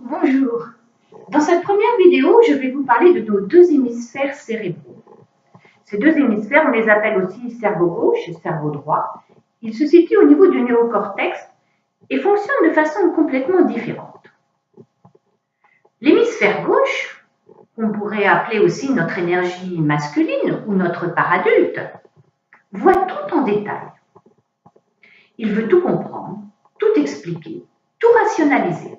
Bonjour. Dans cette première vidéo, je vais vous parler de nos deux hémisphères cérébraux. Ces deux hémisphères, on les appelle aussi cerveau gauche et cerveau droit. Ils se situent au niveau du néocortex et fonctionnent de façon complètement différente. L'hémisphère gauche, qu'on pourrait appeler aussi notre énergie masculine ou notre part adulte, voit tout en détail. Il veut tout comprendre, tout expliquer, tout rationaliser.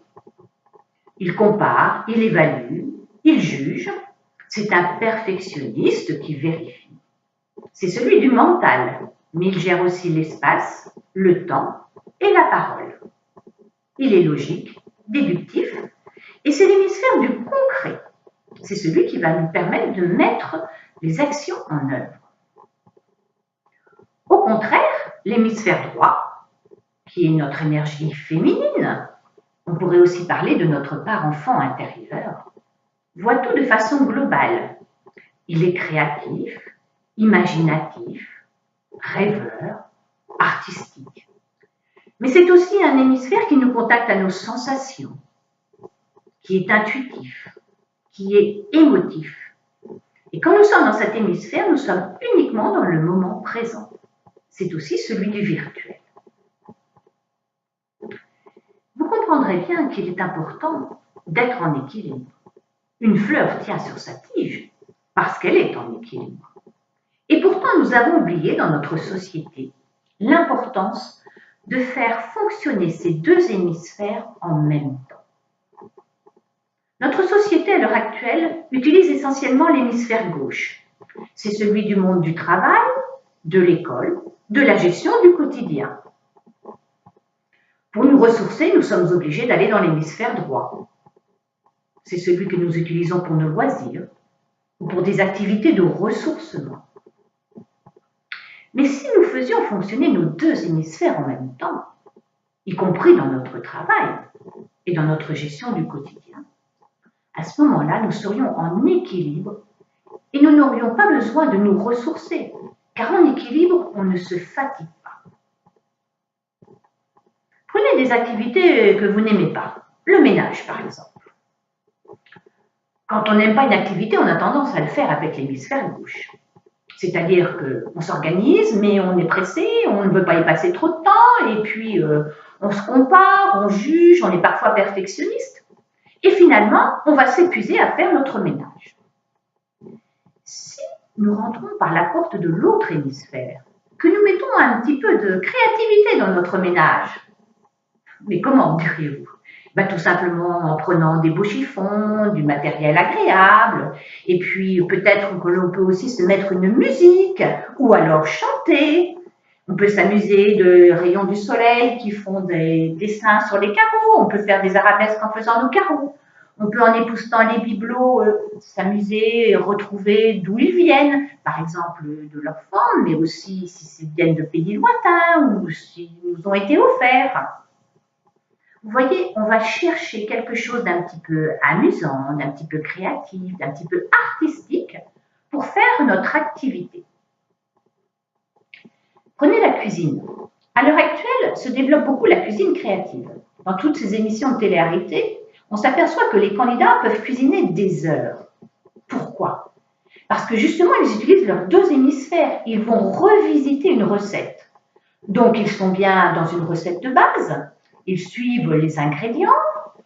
Il compare, il évalue, il juge. C'est un perfectionniste qui vérifie. C'est celui du mental, mais il gère aussi l'espace, le temps et la parole. Il est logique, déductif, et c'est l'hémisphère du concret. C'est celui qui va nous permettre de mettre les actions en œuvre. Au contraire, l'hémisphère droit, qui est notre énergie féminine, on pourrait aussi parler de notre part enfant intérieur, voit tout de façon globale. Il est créatif, imaginatif, rêveur, artistique. Mais c'est aussi un hémisphère qui nous contacte à nos sensations, qui est intuitif, qui est émotif. Et quand nous sommes dans cet hémisphère, nous sommes uniquement dans le moment présent. C'est aussi celui du virtuel. Vous comprendrez bien qu'il est important d'être en équilibre. Une fleur tient sur sa tige parce qu'elle est en équilibre. Et pourtant, nous avons oublié dans notre société l'importance de faire fonctionner ces deux hémisphères en même temps. Notre société à l'heure actuelle utilise essentiellement l'hémisphère gauche. C'est celui du monde du travail, de l'école, de la gestion du quotidien. Pour nous ressourcer, nous sommes obligés d'aller dans l'hémisphère droit. C'est celui que nous utilisons pour nos loisirs ou pour des activités de ressourcement. Mais si nous faisions fonctionner nos deux hémisphères en même temps, y compris dans notre travail et dans notre gestion du quotidien, à ce moment-là, nous serions en équilibre et nous n'aurions pas besoin de nous ressourcer, car en équilibre, on ne se fatigue pas. Prenez des activités que vous n'aimez pas, le ménage par exemple. Quand on n'aime pas une activité, on a tendance à le faire avec l'hémisphère gauche. C'est-à-dire qu'on s'organise, mais on est pressé, on ne veut pas y passer trop de temps, et puis on se compare, on juge, on est parfois perfectionniste. Et finalement, on va s'épuiser à faire notre ménage. Si nous rentrons par la porte de l'autre hémisphère, que nous mettons un petit peu de créativité dans notre ménage, mais comment diriez-vous ? Tout simplement en prenant des beaux chiffons, du matériel agréable, et puis peut-être que l'on peut aussi se mettre une musique, ou alors chanter. On peut s'amuser de rayons du soleil qui font des dessins sur les carreaux, on peut faire des arabesques en faisant nos carreaux. On peut, en époussetant les bibelots, s'amuser, retrouver d'où ils viennent, par exemple de leur forme, mais aussi s'ils viennent de pays lointains ou s'ils nous ont été offerts. Vous voyez, on va chercher quelque chose d'un petit peu amusant, d'un petit peu créatif, d'un petit peu artistique pour faire notre activité. Prenez la cuisine. À l'heure actuelle, se développe beaucoup la cuisine créative. Dans toutes ces émissions de télé-réalité, on s'aperçoit que les candidats peuvent cuisiner des heures. Pourquoi ? Parce que justement, ils utilisent leurs deux hémisphères. Ils vont revisiter une recette. Donc, ils sont bien dans une recette de base. Ils suivent les ingrédients,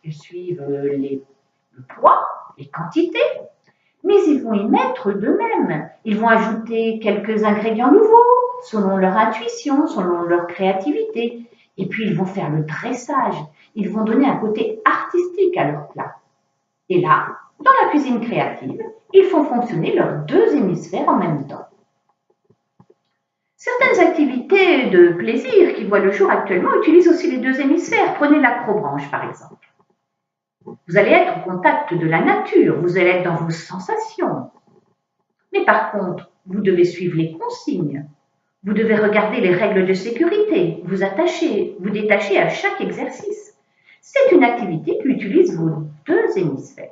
ils suivent le poids, les quantités, mais ils vont y mettre d'eux-mêmes. Ils vont ajouter quelques ingrédients nouveaux, selon leur intuition, selon leur créativité. Et puis, ils vont faire le dressage. Ils vont donner un côté artistique à leur plat. Et là, dans la cuisine créative, ils font fonctionner leurs deux hémisphères en même temps. Certaines activités de plaisir qui voient le jour actuellement utilisent aussi les deux hémisphères. Prenez l'acrobranche par exemple. Vous allez être au contact de la nature, vous allez être dans vos sensations. Mais par contre, vous devez suivre les consignes. Vous devez regarder les règles de sécurité, vous détacher à chaque exercice. C'est une activité qui utilise vos deux hémisphères.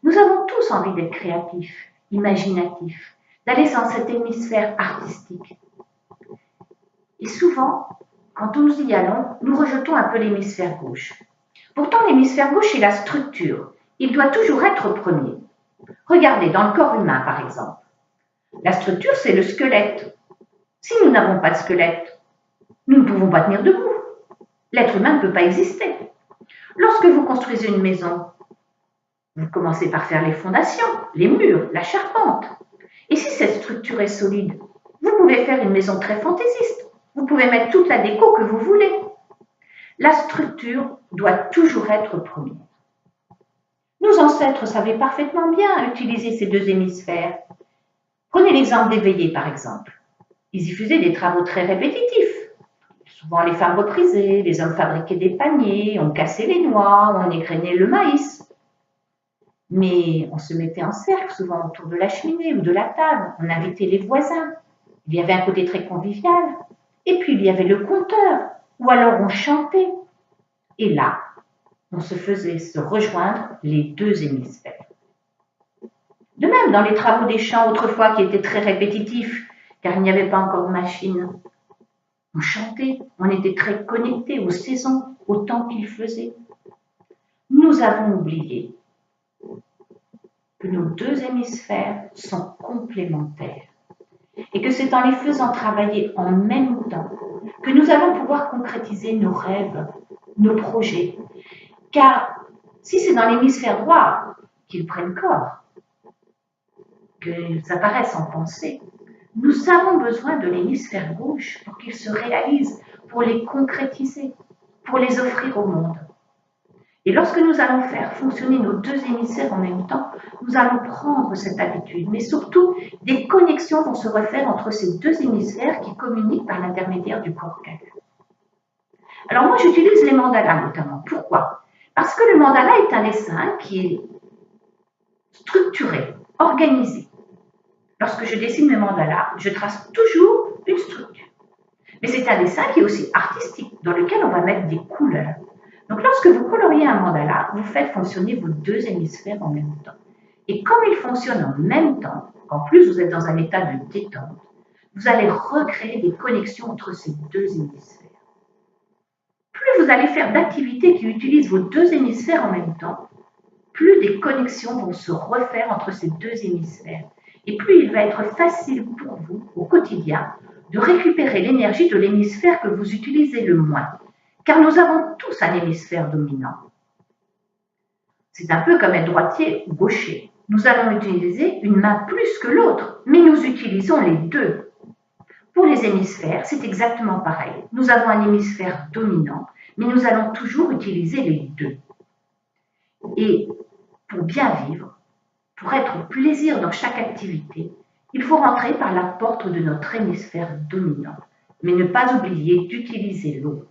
Nous avons tous envie d'être créatifs, imaginatifs, d'aller dans cet hémisphère artistique. Et souvent, quand nous y allons, nous rejetons un peu l'hémisphère gauche. Pourtant, l'hémisphère gauche est la structure. Il doit toujours être premier. Regardez, dans le corps humain, par exemple. La structure, c'est le squelette. Si nous n'avons pas de squelette, nous ne pouvons pas tenir debout. L'être humain ne peut pas exister. Lorsque vous construisez une maison, vous commencez par faire les fondations, les murs, la charpente. Et si cette structure est solide, vous pouvez faire une maison très fantaisiste. Vous pouvez mettre toute la déco que vous voulez. La structure doit toujours être première. Nos ancêtres savaient parfaitement bien utiliser ces deux hémisphères. Prenez l'exemple des veillées, par exemple. Ils y faisaient des travaux très répétitifs. Souvent, les femmes reprisaient, les hommes fabriquaient des paniers, on cassait les noix, on égrenait le maïs. Mais on se mettait en cercle, souvent autour de la cheminée ou de la table. On invitait les voisins. Il y avait un côté très convivial. Et puis, il y avait le conteur. Ou alors, on chantait. Et là, on se faisait se rejoindre les deux hémisphères. De même, dans les travaux des champs autrefois qui étaient très répétitifs, car il n'y avait pas encore de machine, on chantait, on était très connectés aux saisons, au temps qu'il faisait. Nous avons oublié que nos deux hémisphères sont complémentaires et que c'est en les faisant travailler en même temps que nous allons pouvoir concrétiser nos rêves, nos projets. Car si c'est dans l'hémisphère droit qu'ils prennent corps, qu'ils apparaissent en pensée, nous avons besoin de l'hémisphère gauche pour qu'ils se réalisent, pour les concrétiser, pour les offrir au monde. Et lorsque nous allons faire fonctionner nos deux hémisphères en même temps, nous allons prendre cette habitude. Mais surtout, des connexions vont se refaire entre ces deux hémisphères qui communiquent par l'intermédiaire du corps calque. Alors moi, j'utilise les mandalas notamment. Pourquoi? Parce que le mandala est un dessin qui est structuré, organisé. Lorsque je dessine mes mandalas, je trace toujours une structure. Mais c'est un dessin qui est aussi artistique, dans lequel on va mettre des couleurs. Donc lorsque vous coloriez un mandala, vous faites fonctionner vos deux hémisphères en même temps. Et comme ils fonctionnent en même temps, en plus vous êtes dans un état de détente, vous allez recréer des connexions entre ces deux hémisphères. Plus vous allez faire d'activités qui utilisent vos deux hémisphères en même temps, plus des connexions vont se refaire entre ces deux hémisphères. Et plus il va être facile pour vous, au quotidien, de récupérer l'énergie de l'hémisphère que vous utilisez le moins. Car nous avons tous un hémisphère dominant. C'est un peu comme être droitier ou gaucher. Nous allons utiliser une main plus que l'autre, mais nous utilisons les deux. Pour les hémisphères, c'est exactement pareil. Nous avons un hémisphère dominant, mais nous allons toujours utiliser les deux. Et pour bien vivre, pour être au plaisir dans chaque activité, il faut rentrer par la porte de notre hémisphère dominant, mais ne pas oublier d'utiliser l'autre.